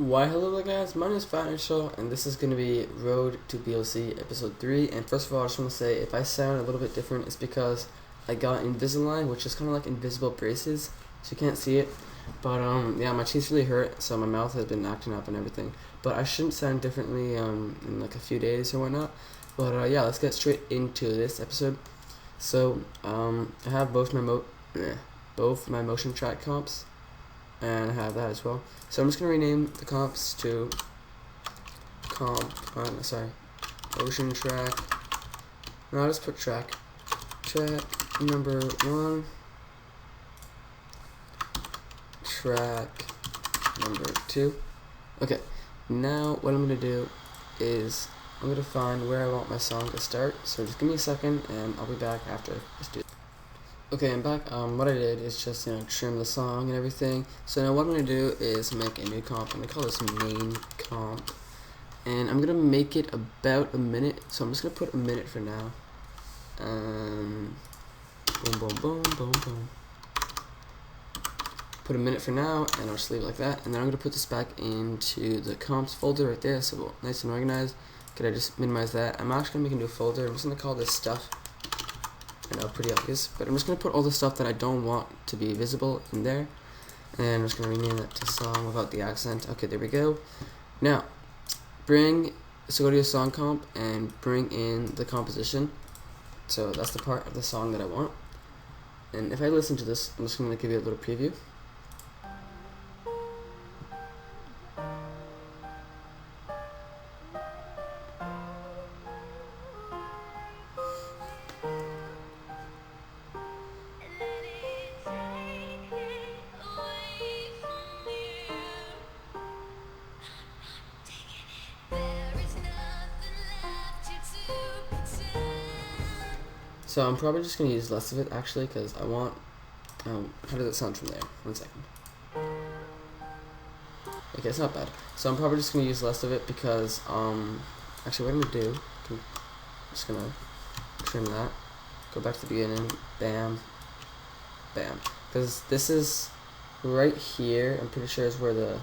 Why hello there guys, my name is FatNinjaTurtlePSN and this is going to be Road to BOCE episode 3. And first of all, I just want to say if I sound a little bit different, it's because I got Invisalign, which is kind of like invisible braces, so you can't see it. But yeah, my teeth really hurt, so my mouth has been acting up and everything. But I shouldn't sound differently in like a few days or whatnot. But yeah, let's get straight into this episode. So I have both my motion track comps, and I have that as well. So I'm just gonna rename the comps to motion track. No, I'll just put track number 1, track number 2. Okay, now what I'm gonna do is I'm gonna find where I want my song to start. So just give me a second and I'll be back after this. Okay, I'm back. What I did is just trim the song and everything. So now what I'm gonna do is make a new comp. I'm gonna call this main comp, and I'm gonna make it about a minute. So I'm just gonna put a minute for now. Boom, boom, boom, boom, boom. Put a minute for now, and I'll just leave it like that. And then I'm gonna put this back into the comps folder right there, so nice and organized. Could I just minimize that? I'm actually gonna make a new folder. I'm just gonna call this stuff. I know, pretty obvious, but I'm just going to put all the stuff that I don't want to be visible in there, and I'm just going to rename it to song without the accent. Okay, there we go. Now, go to your song comp and bring in the composition. So that's the part of the song that I want. And if I listen to this, I'm just going to give you a little preview. So I'm probably just going to use less of it actually, because I want, how does it sound from there? 1 second. Okay, it's not bad. So I'm probably just going to use less of it because, actually what I'm going to do, I'm just going to trim that, go back to the beginning, bam, bam. Because this is right here, I'm pretty sure is where the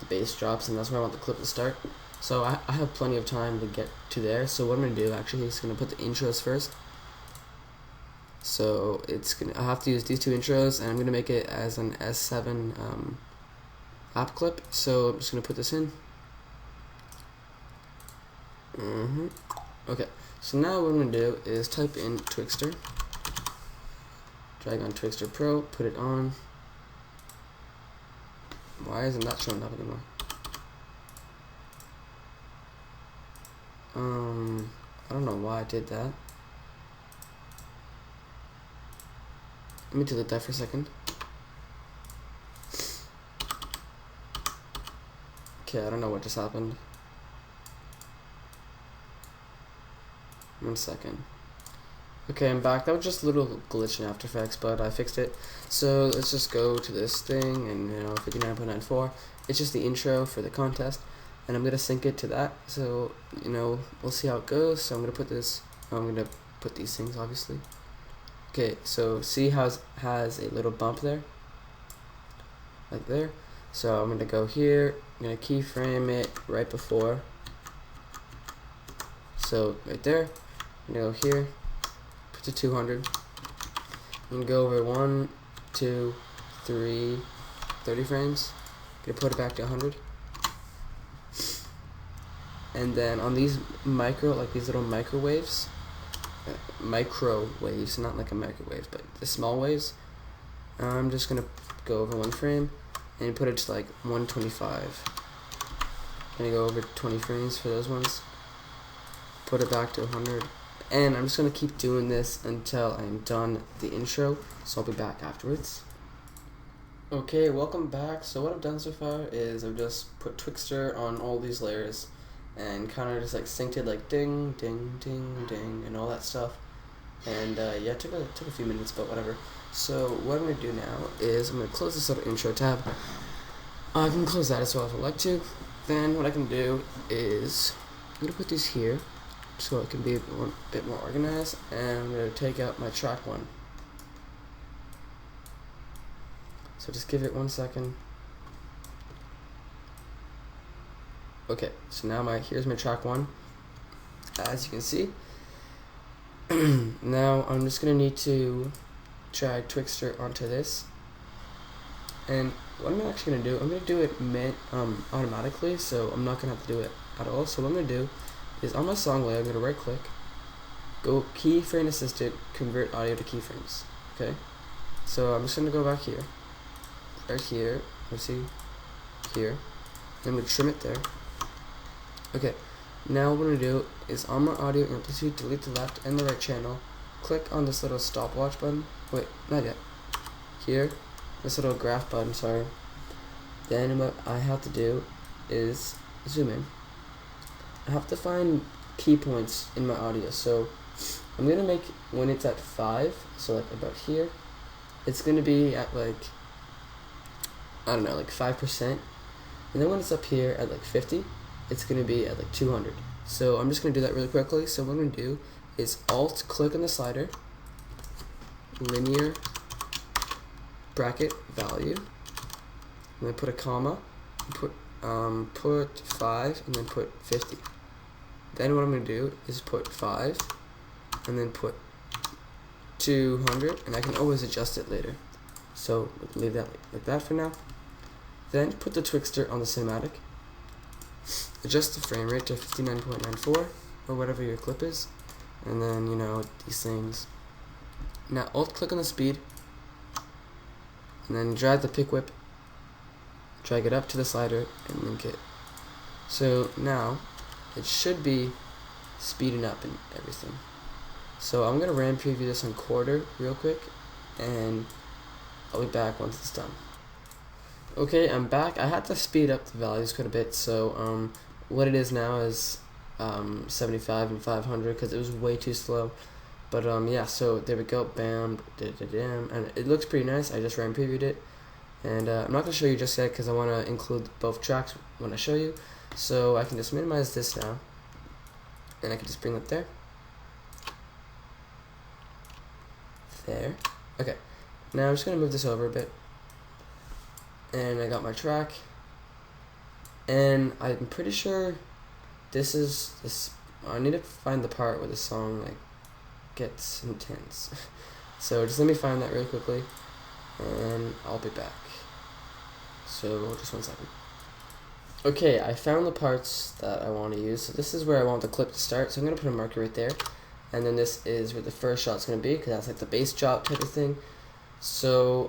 bass drops, and that's where I want the clip to start. So I have plenty of time to get to there. So what I'm going to do actually is going to put the intros first. So I have to use these 2 intros, and I'm going to make it as an S7 app clip. So I'm just going to put this in. Okay, so now what I'm going to do is type in Twixtor. Drag on Twixtor Pro, put it on. Why isn't that showing up anymore? I don't know why I did that. Let me delete that for a second. Okay, I don't know what just happened. 1 second. Okay, I'm back. That was just a little glitch in After Effects, but I fixed it. So let's just go to this thing, and 59.94. It's just the intro for the contest, and I'm gonna sync it to that. So we'll see how it goes. So I'm gonna put this. I'm gonna put these things obviously. Okay, so see how it has a little bump there, like there. So I'm gonna go here. I'm gonna keyframe it right before. So right there. I'm gonna go here. Put to 200. I'm gonna go over 1, 2, 3, 30 frames. I'm gonna put it back to 100. And then on these these little microwaves, not like a microwave, but the small waves, I'm just gonna go over 1 frame and put it to like 125. I'm gonna go over 20 frames for those ones, put it back to 100, and I'm just gonna keep doing this until I'm done the intro. So I'll be back afterwards. Okay, welcome back. So what I've done so far is I've just put Twixtor on all these layers and kind of just like synced it like ding, ding, ding, ding, and all that stuff. And yeah, it took a few minutes, but whatever. So what I'm gonna do now is I'm gonna close this little intro tab. I can close that as well if I'd like to. Then what I can do is I'm gonna put these here so it can be a bit more organized, and I'm gonna take out my track 1. So just give it 1 second. Okay, so now here's my track 1. As you can see. Now I'm just gonna need to drag Twixtor onto this. And what I'm actually gonna do, I'm gonna do it automatically, so I'm not gonna have to do it at all. So what I'm gonna do is on my song layer, I'm gonna right click, go keyframe assisted, convert audio to keyframes. Okay, so I'm just gonna go back here, right here. Let's see, here. I'm gonna trim it there. Okay, now what I'm gonna do is on my audio amplitude, delete the left and the right channel. Click on this little stopwatch button. Wait, not yet. Here, this little graph button. Sorry. Then what I have to do is zoom in. I have to find key points in my audio. So I'm gonna make when it's at 5. So like about here, it's gonna be at like, I don't know, like 5%. And then when it's up here at like 50, it's gonna be at like 200. So I'm just gonna do that really quickly. So what I'm gonna do is Alt click on the slider, linear bracket value, and then put a comma, put 5, and then put 50. Then what I'm gonna do is put 5, and then put 200, and I can always adjust it later. So leave that like that for now. Then put the Twixtor on the cinematic. Adjust the frame rate to 59.94 or whatever your clip is, and then these things. Now Alt click on the speed, and then drag the pick whip, drag it up to the slider, and link it. So now it should be speeding up and everything. So I'm gonna RAM preview this on quarter real quick, and I'll be back once it's done. Okay, I'm back. I had to speed up the values quite a bit, so what it is now is 75 and 500 because it was way too slow. But yeah, so there we go, bam, and it looks pretty nice. I just RAM previewed it, and I'm not gonna show you just yet because I want to include both tracks when I show you. So I can just minimize this now, and I can just bring it there. There. Okay. Now I'm just gonna move this over a bit. And I got my track, and I'm pretty sure this is this. I need to find the part where the song like gets intense. So just let me find that really quickly, and I'll be back. So just 1 second. Okay, I found the parts that I want to use. So this is where I want the clip to start. So I'm gonna put a marker right there, and then this is where the first shot's gonna be because that's like the bass drop type of thing. So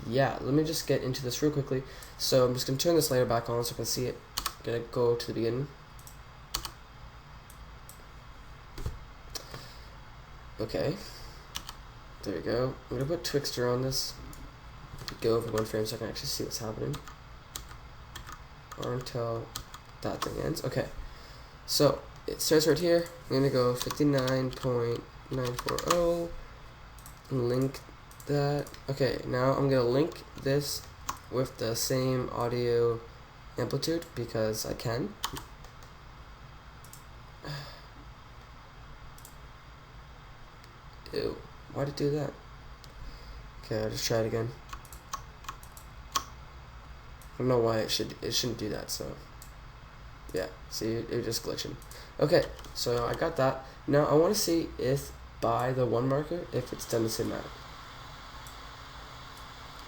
yeah, let me just get into this real quickly. So I'm just gonna turn this layer back on so I can see it. I'm gonna go to the beginning. Okay, there we go. I'm gonna put Twixtor on this. Go over 1 frame so I can actually see what's happening, or until that thing ends. Okay, so it starts right here. I'm gonna go 59.940, link that. Okay, now I'm gonna link this with the same audio amplitude because I can. Ew, why'd it do that? Okay, I'll just try it again. I don't know why it shouldn't do that. So yeah, see, it just glitching. Okay, so I got that. Now I want to see if by the 1 marker if it's done the cinematic.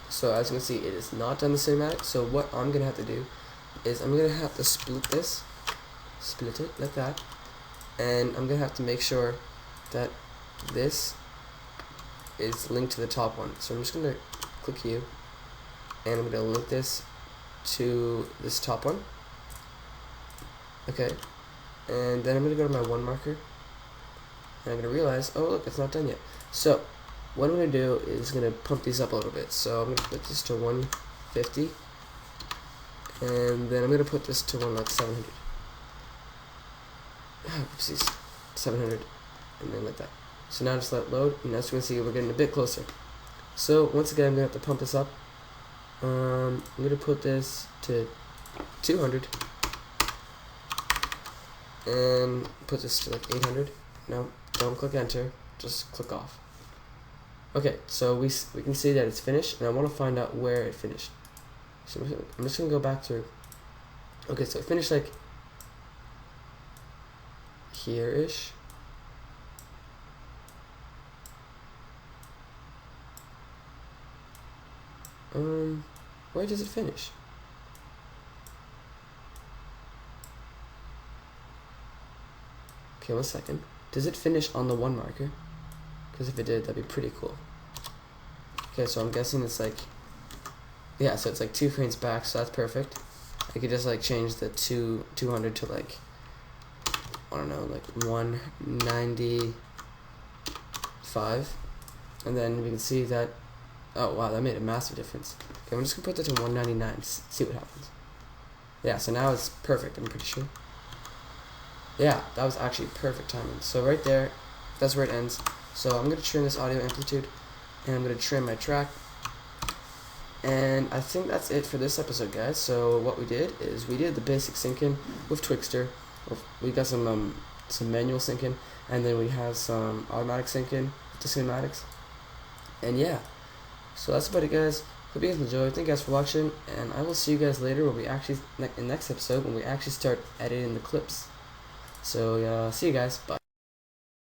So as you can see, it is not done the cinematic. So what I'm gonna have to do is I'm gonna have to split it like that, and I'm gonna have to make sure that this is linked to the top one. So I'm just gonna click U, and I'm gonna link this to this top one. Okay, and then I'm gonna go to my 1 marker, and I'm gonna realize, oh look, it's not done yet. So what I'm going to do is going to pump these up a little bit. So I'm going to put this to 150, and then I'm going to put this to like 700. Oopsies, 700, and then like that. So now just let it load, and as you can see, we're getting a bit closer. So once again, I'm going to have to pump this up. I'm going to put this to 200, and put this to like 800. No, don't click enter, just click off. Okay, so we can see that it's finished, and I want to find out where it finished. So I'm just going to go back through. Okay, so it finished like here-ish. Where does it finish? Okay, 1 second. Does it finish on the 1 marker? Because if it did, that'd be pretty cool. Okay, so I'm guessing it's like, yeah, so it's like 2 frames back, so that's perfect. I could just like change the 200 to like, I don't know, like 195, and then we can see that, oh wow, that made a massive difference. Okay, I'm just gonna put that to 199, see what happens. Yeah, so now it's perfect, I'm pretty sure. Yeah, that was actually perfect timing. So right there, that's where it ends. So I'm gonna trim this audio amplitude, and I'm gonna trim my track. And I think that's it for this episode, guys. So what we did is we did the basic syncing with Twixtor. We got some manual syncing, and then we have some automatic syncing with the cinematics. And yeah, so that's about it, guys. Hope you guys enjoyed. Thank you guys for watching, and I will see you guys later when we actually in the next episode when we actually start editing the clips. So see you guys. Bye.